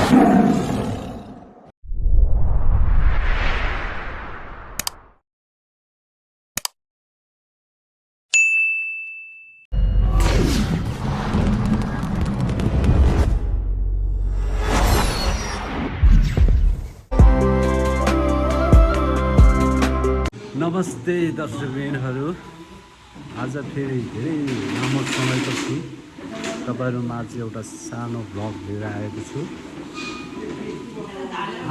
नमस्ते दर्शकबिनहरू, आज फेरि धेरै लामो समयपछि तपाईहरुमाझ एउटा सानो भ्लग लिएर आएको छु।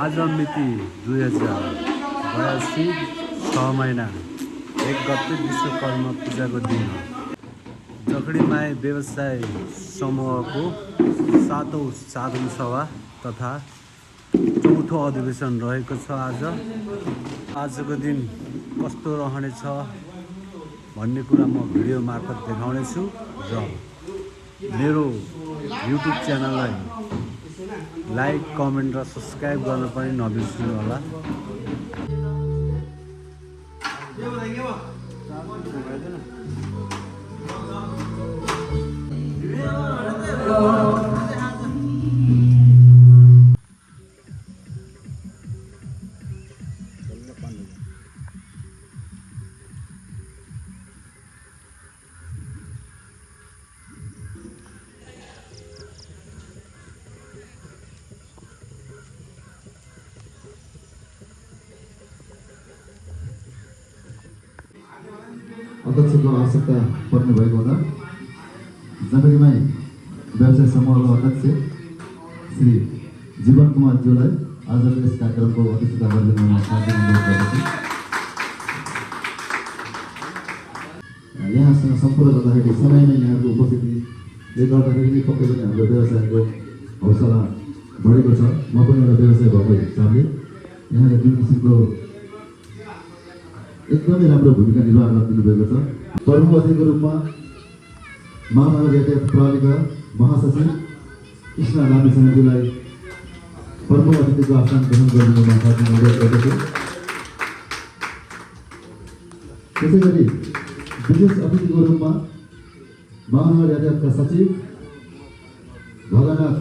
आज मिति 2082 6 महिना 1 गते विश्वकर्मा पूजाको दिन हो। जखडीमाई व्यवसाय समूहको 7औं साधारण सभा तथा 4थो अधिवेशन रहेको छ। आजको दिन कस्तो रहनेछ भन्ने कुरा म भिडियो मार्फत देखाउने छु र मेरो युट्युब च्यानललाई लाइक, कमेन्ट र सब्स्क्राइब गर्न पनि नबिर्सनु होला। अध्यक्षको आवश्यकता पर्ने भएको हुँदा जगडीमाई व्यवसाय समूहको अध्यक्ष श्री जीवन कुमार ज्यूलाई आजको यस कार्यक्रमको अध्यक्षता गरिदिनु साथै अनुरोध गर्दछु। यहाँसँग सम्पर्क गर्दाखेरि समयमै यहाँको उपस्थितिले गर्दाखेरि नै पक्कै पनि हाम्रो व्यवसायको हौसला बढेको छ। म पनि एउटा व्यवसाय भएको हिसाबले यहाँले जुन किसिमको एकदमै राम्रो भूमिका निर्वाह गरिदिनु भएको छ। प्रमुख अतिथिको रूपमा महानगर यातायात प्रणालीका महासचिव कृष्ण लामिछानेज्यूलाई प्रमुख अतिथिको आसन ग्रहण गरिदिनुमा साथै अनुरोध गर्दछु। त्यसै गरी विशेष अतिथिको रूपमा महानगर यातायातका सचिव भगनाथ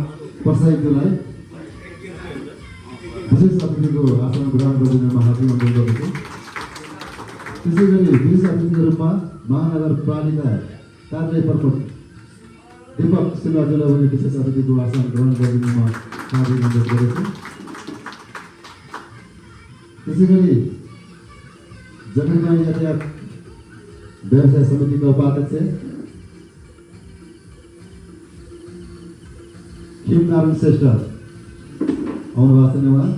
प्रसाईज्यूलाई विशेष अतिथिको आसन ग्रहण गरिदिनुमा हार्दिक अनुरोध गर्दछु। त्यसै गरी विशेष अतिथिको रूपमा महानगरपालिका कार्यालय प्रमुख दीपक सिन्हाज्यूलाई पनि विशेष अतिथिको आसन ग्रहण गरिदिनुमा हार्दिक अनुरोध गर्दछु। त्यसै गरी जगडीमाई यातायात व्यवसाय समितिका उपाध्यक्ष खिमनारायण श्रेष्ठ आउनुभएको छ उहाँ।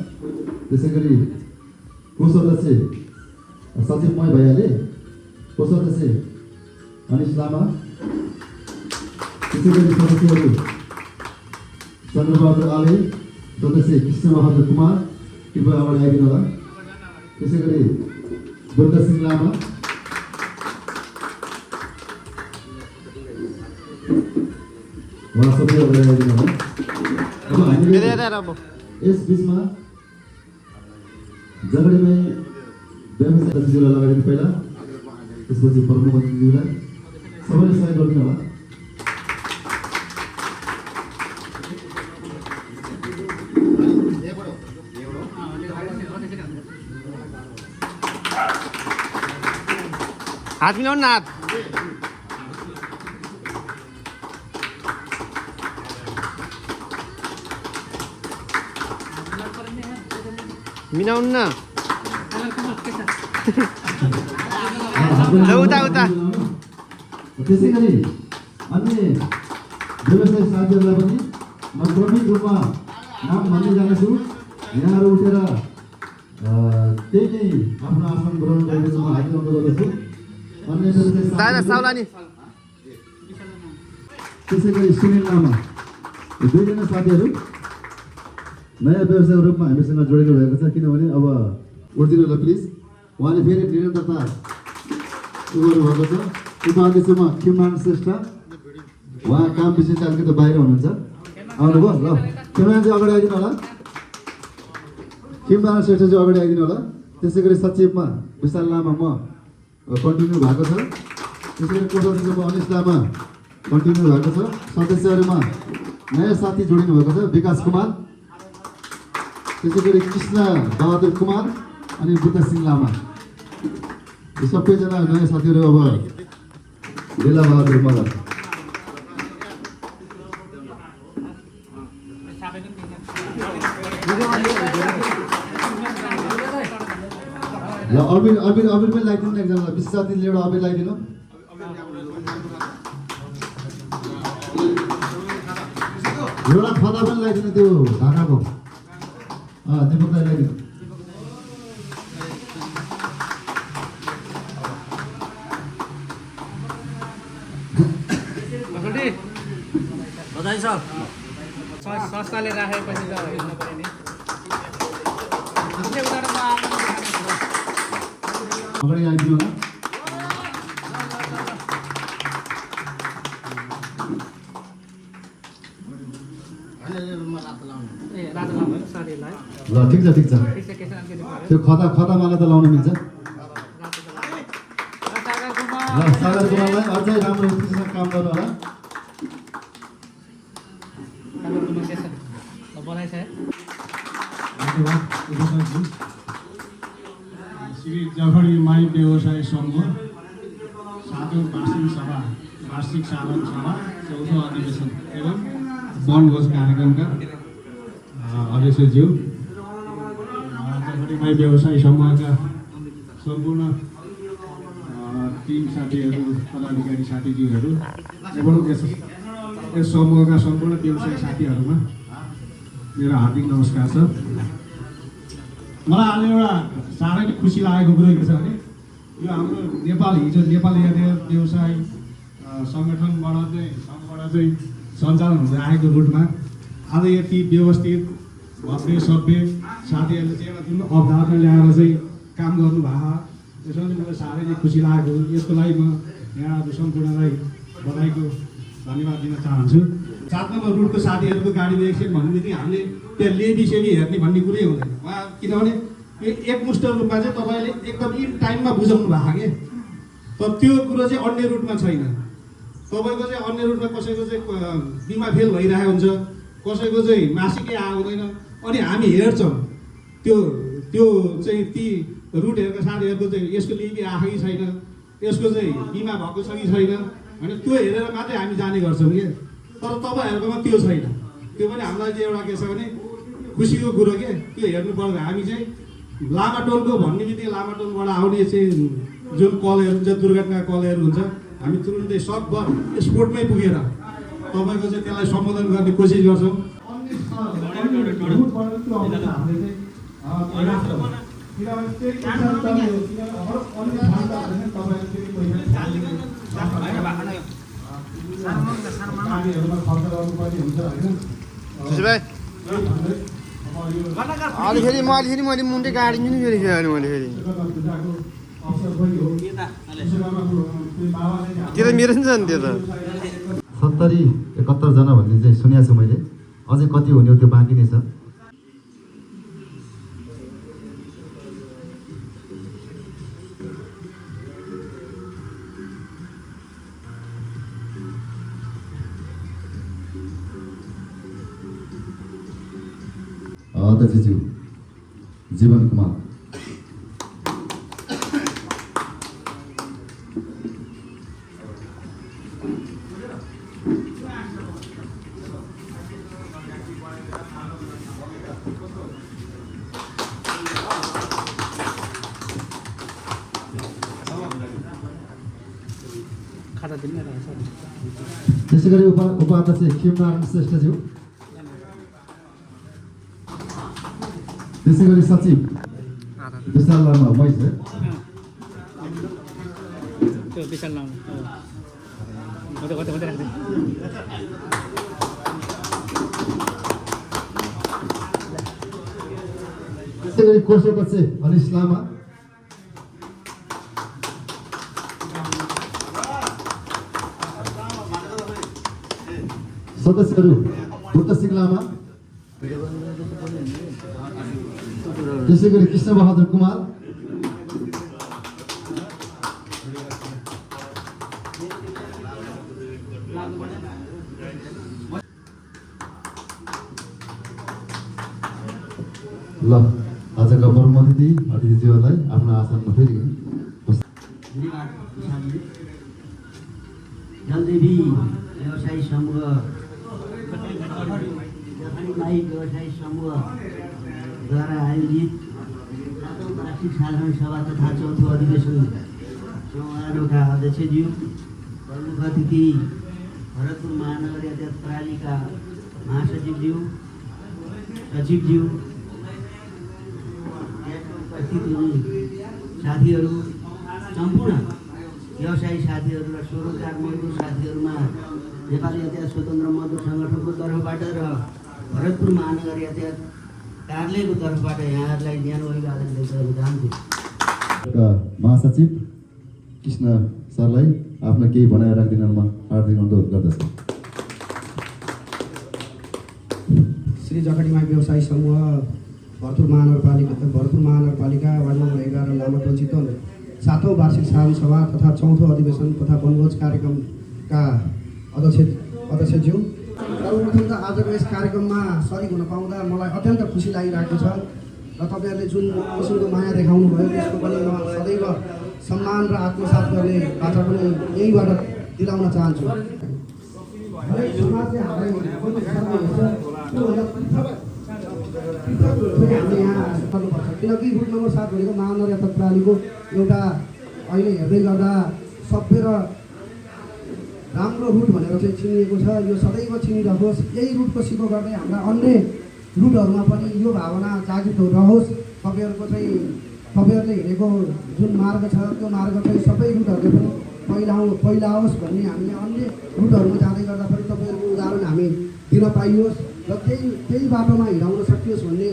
त्यसै गरी कोषाध्यक्ष सचिवमय भइहाले कोषाध्यक्ष अनिश लामा। त्यसै गरी सदस्यहरू चन्द्रबहादुर आले, सदस्य कृष्णबहादुर कुमार, कृपया अगाडि आइदिनु होला। त्यसै गरी बुद्ध सिंह लामा, उहाँ सबै अगाडि आइदिनु होला। अब हामीले यस बिचमा जगडीमाई व्यवसाय अतिथिज्यूलाई लगाइदिनु पहिला, त्यसपछि प्रमुख अतिथिज्यूलाई सबैले सहयोग गरिदिनु होला। हात मिलाउनु न, हात मिलाउनु न, उता उता। त्यसै गरी अन्य व्यवसाय साथीहरूलाई पनि म क्रमिक रूपमा नाम भन्दै जानेछु। यहाँहरू उठेर त्यही नै आफ्नो आसन ग्रहण गरिदिनु म हार्दिक अनुरोध गर्दछु। अन्य व्यवसाय त्यसै गरी सुनिल लामा, यो दुईजना साथीहरू नयाँ व्यवसायको रूपमा हामीसँग जोडिनु भएको छ। किनभने अब उठिदिनु होला प्लिज। उहाँले फेरि निरन्तरता गर्नुभएको छ। उपाध्यक्षमा खिमनारायण श्रेष्ठ, उहाँ काम विशेष अलिकति बाहिर हुनुहुन्छ, आउनुभयो। ल खिमनारायण चाहिँ अगाडि आइदिनु होला। खिमनारायण श्रेष्ठ चाहिँ अगाडि आइदिनु होला। त्यसै गरी सचिवमा विशाल लामा म कन्टिन्यू भएको छ। त्यसै गरी कोषाध्यक्षमा अनिश लामा कन्टिन्यू भएको छ। सदस्यहरूमा नयाँ साथी जोडिनु भएको छ विकास कुमार, त्यसै गरी कृष्ण बहादुर कुमार अनि बुद्ध सिंह लामा। यो सबैजना नयाँ साथीहरू। अब बेला बहादुर मगर। ल अबिर अबिर अबिर पनि लगाइदिनु न एकजनालाई। विशेष साथीले एउटा अबिर लगाइदिनु। एउटा खदा पनि लगाइदिनु त्यो ढाकाको। दिपकलाई लगाइदिनु। बधाई छ संस्थाले राखेपछि त हेर्नु पर्यो नि। अगाडि आइदिनु होला। ल ठिक छ ठिक छ। त्यो खदा खदामाला त लाउन मिल्छ। ल सागर कुमारलाई अझै राम्रो उत्कृष्ट काम गर्नु होला। श्री जखडी माई व्यवसाय सङ्घ 7औं वार्षिक साधारण सभा 4औं अधिवेशन एवं वनभोज कार्यक्रमका अध्यक्षज्यू, जखडी माई व्यवसाय समूहका सम्पूर्ण टिम साथीहरू, पदाधिकारी साथीज्यूहरू एवं यस समूहका सम्पूर्ण व्यवसायी साथीहरूमा मेरो हार्दिक नमस्कार छ। मलाई आज एउटा साह्रै नै खुसी लागेको कुरो के छ भने यो हाम्रो हिजो नेपाल यातायात व्यवसाय सङ्गठनबाट चाहिँ सञ्चालन हुँदै आएको रुटमा आज यति व्यवस्थित भव्य सभ्य साथीहरूले चाहिँ एउटा जुन अवधारणा ल्याएर चाहिँ काम गर्नुभएको, त्यसमा चाहिँ मलाई साह्रै नै खुसी लागेको। यसको लागि म यहाँहरू सम्पूर्णलाई बधाईको धन्यवाद दिन चाहन्छु। 7 नम्बर रुटको साथीहरूको गाडी एक्सिडेन्ट भन्ने बित्तिकै हामीले त्यहाँ लेबी हेर्ने भन्ने कुरै हुँदैन। उहाँ किनभने यो एकमुष्ट रूपमा चाहिँ तपाईँले एकदम इन टाइममा बुझाउनु भएको के, तर त्यो कुरो चाहिँ अन्य रुटमा छैन। तपाईँको चाहिँ अन्य रुटमा कसैको चाहिँ बिमा फेल भइरहेको हुन्छ, कसैको चाहिँ मासिकै आएको हुँदैन, अनि हामी हेर्छौँ त्यो चाहिँ ती रुटहरूको साथीहरूको चाहिँ यसको लेबी आएको कि छैन, यसको चाहिँ बिमा भएको छ कि छैन, होइन त्यो हेरेर मात्रै हामी जाने गर्छौँ कि। तर तपाईँहरूकोमा त्यो छैन। त्यो पनि हामीलाई चाहिँ एउटा के छ भने खुसीको कुरो के, त्यो हेर्नु पर्दैन। हामी चाहिँ लामाटोलको भन्ने बित्तिकै लामाटोलबाट आउने चाहिँ जुन कलहरू हुन्छ, दुर्घटना कलहरू हुन्छ, हामी तुरुन्तै सकभर स्पोर्टमै पुगेर तपाईँको चाहिँ त्यसलाई सम्बोधन गर्ने कोसिस गर्छौँ। फेरि मैले मुन्टे गाडिदिनु फेरि खेल्नु मैले फेरि त्यो त मेरो नि छ नि त्यो त 70-71 जना भन्ने चाहिँ सुनेको छु मैले। अझै कति हुने हो त्यो बाँकी नै छ। अध्यक्षज्यू जीवन कुमार। त्यसै गरी उपाध्यक्ष खेमनारायण श्रेष्ठज्यू, त्यसै गरी सचिव विशाल लामा मैस है। त्यसै गरी कोषाध्यक्ष अनिश लामा, सदस्यहरू बुद्ध सिंह लामा, त्यसै गरी कृष्ण बहादुर कुमार, ल आजका परम अतिथिज्यूहरूलाई आफ्नो आसनमा फेरि जलदेवी व्यवसायी समूह जखनी व्यवसायी समूहद्वारा आयोजित वार्षिक साधारण सभा तथा चौथो अधिवेशन समारोहका अध्यक्षज्यू प्रमुख अतिथि भरतपुर महानगर यातायात प्रणालीका महासचिवज्यू सचिवज्यू उपस्थित हुने साथीहरू सम्पूर्ण व्यवसायी साथीहरू र स्वरोजगार मजदुर साथीहरूमा नेपाली यातायात स्वतन्त्र मजदुर सङ्गठनको तर्फबाट र भरतपुर महानगर यातायात कार्यालयको तर्फबाट यहाँहरूलाई न्यानो अभिवादन व्यक्त गर्न चाहन्छु। महासचिव कृष्ण सरलाई आफ्नो केही भनाइ राखिदिनमा हार्दिक अनुरोध गर्दछु। श्री जखडीमाई व्यवसायी समूह भरतपुर महानगरपालिका वार्ड नम्बर 11 लामाटोल चितवन 7औं वार्षिक साधारण सभा तथा चौथो अधिवेशन तथा वनभोज कार्यक्रमका अध्यक्षज्यू, सर्वप्रथम त आजको यस कार्यक्रममा सरिक हुन पाउँदा मलाई अत्यन्त खुसी लागिरहेको छ र तपाईँहरूले जुन किसिमको माया देखाउनु भयो त्यसको पनि म सदैव सम्मान र आत्मसात गर्ने बाचा पनि यहीबाट दिलाउन चाहन्छु। समाजले हामीलाई यहाँ गर्नुपर्छ किनकि रुट नम्बर 7 भनेको महानगर यातायात प्रणालीको एउटा अहिले हेर्दै गर्दा सभ्य र राम्रो रुट भनेर चाहिँ चिनिएको छ। यो सदैव चिनिरहोस्। यही रुटको सिको गर्दै हाम्रा अन्य रुटहरूमा पनि यो भावना जागृत रहोस्। तपाईँहरूले हिँडेको जुन मार्ग छ त्यो मार्ग चाहिँ सबै रुटहरूले पनि पहिलाओस् भन्ने हामीले अन्य रुटहरूमा जाँदै गर्दा पनि तपाईँहरूको उदाहरण हामी दिन पाइयोस् र त्यही बाटोमा हिँडाउन सकियोस् भन्ने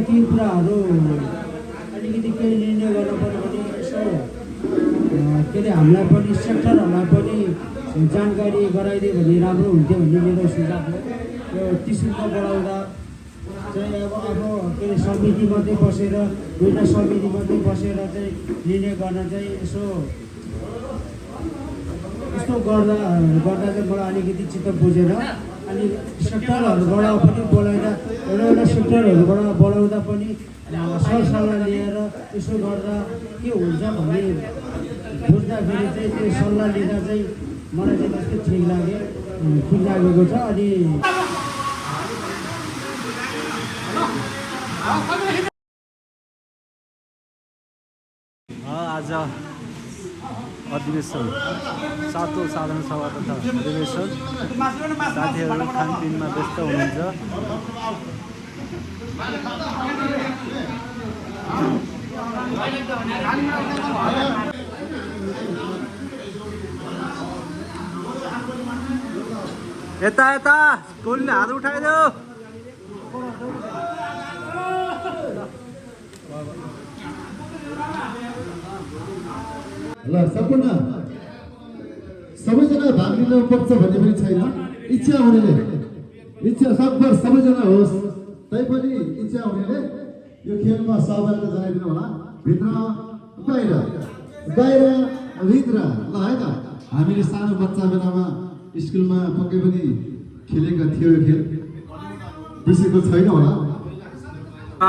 केही कुराहरू अलिकति केही निर्णय गर्नु पर्यो भने यसो के अरे हामीलाई पनि सेक्टरहरूलाई पनि जानकारी गराइदियो भने राम्रो हुन्थ्यो भन्ने मेरो सुझाव हो। यो 30 रुपियाँ बढाउँदा चाहिँ अब के अरे समितिमध्ये बसेर दुईवटा समितिमध्ये बसेर चाहिँ निर्णय गर्न चाहिँ यसो गर्दा चाहिँ मलाई अलिकति चित्त बुझेन। अनि सेक्टरहरूबाट पनि बोलाएर एउटा सेक्टरहरूबाट बोलाउँदा पनि सरसल्लाह लिएर यसो गर्दा के हुन्छ भन्ने बुझ्दाखेरि चाहिँ त्यो सल्लाह लिँदा चाहिँ मलाई चाहिँ त्यस्तो ठिक लागेको छ। अनि आज अधिवेशन 7औं साधारण सभा तथा अधिवेशन साथीहरू खानपिनमा व्यस्त हुनुहुन्छ। यता यता टोलीले हात उठाइदेऊ। ल सम्पूर्ण सबैजना भाग लिन पर्छ भन्ने पनि छैन। इच्छा हुनेले इच्छा सकभर सबैजना होस्, तैपनि इच्छा हुनेले यो खेलमा सहभागिता जनाइदिनु होला। भित्र बाहिर भित्र ल है त। हामीले सानो बच्चा बेलामा स्कुलमा पक्कै पनि खेलेका थियो यो खेल, बिर्सेको छैन होला।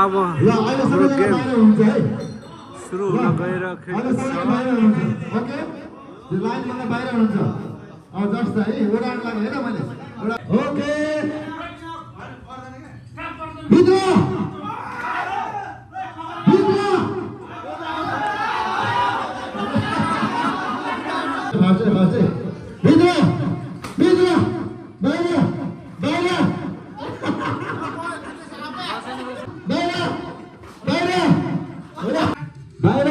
अब ल अहिले सबैजना बाहिर हुन्छ है, सुरु हुन गइरहेको छ। ओके त्यो लाइन मलाई बाहिर हुन्छ। अब जस्ट है उडान लाग्यो है त मैले ओके भित्र फासे भित्र बाहिर बाहिर बाहिर बाहिर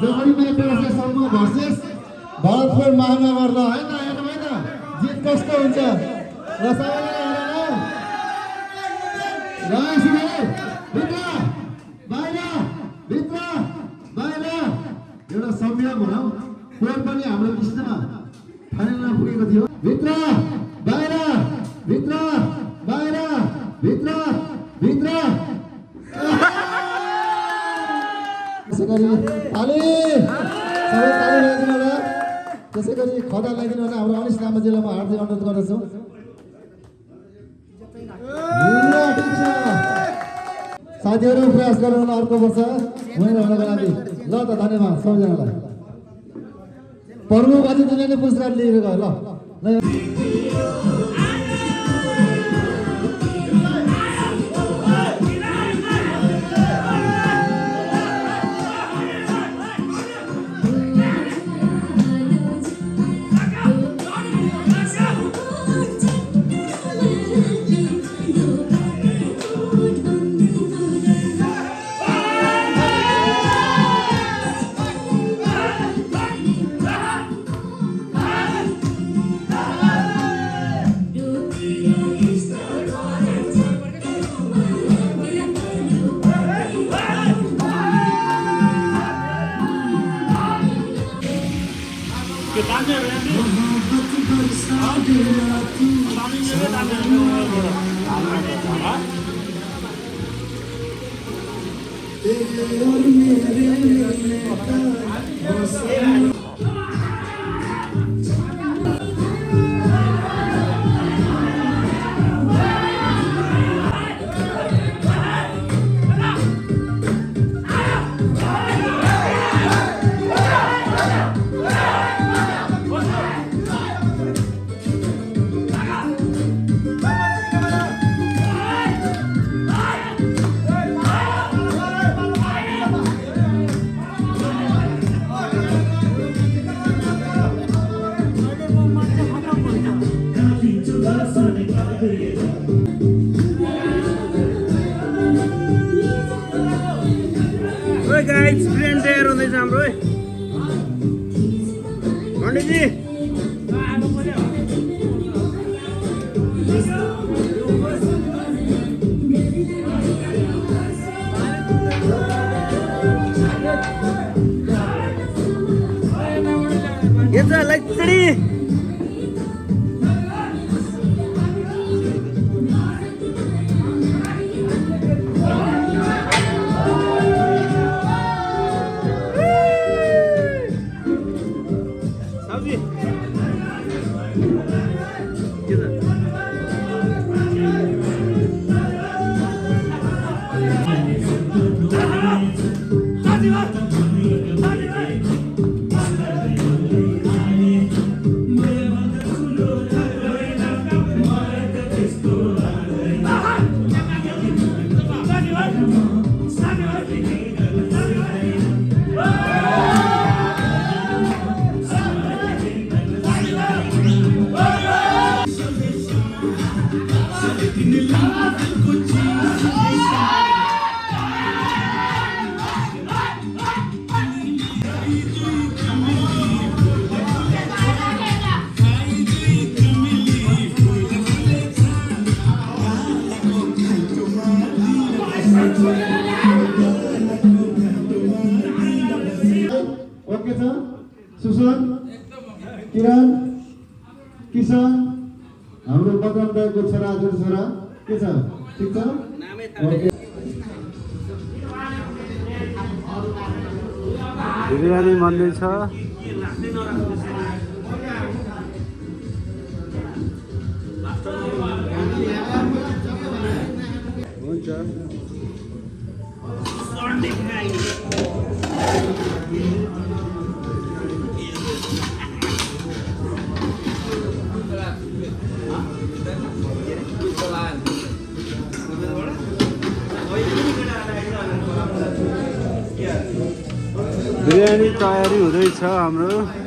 जखडीमाई व्यवसाय समूह भर्सेस भरतपुर महानगर। ल है त हेर्नु है त जित कस्तो हुन्छ। ल सबैजना हेर ल भित्र बाहिर भनौँ पोहोर पनि हाम्रो लिस्टमा फाइनलमा पुगेको थियो भित्र बाहिर भित्र बाहिर भित्र भित्र त्यसै गरी ताली सबै ताली लगाइदिनु होला त्यसै गरी खदा लगाइदिनु होला हाम्रो अनिश लामाजीलाई म हार्दिक अनुरोध गर्दछु साथीहरू प्रयास गर्नु होला अर्को वर्ष विनर हुनको लागि ल त धन्यवाद सबैजनालाई प्रमुख अतिथिले नै पुरस्कार लिएको गयो ल गाइस फ्रेन्ड तयार हुँदैछ हाम्रो पण्डितजी यता लक्ष्मी ओके छ सुसन किरण किशन हाम्रो बदम दाइको छोरा हजुर छोरा के छ ठिक छ ओके बिरयानी बन्दैछ हुन्छ बिरयानी तयारी हुँदैछ हाम्रो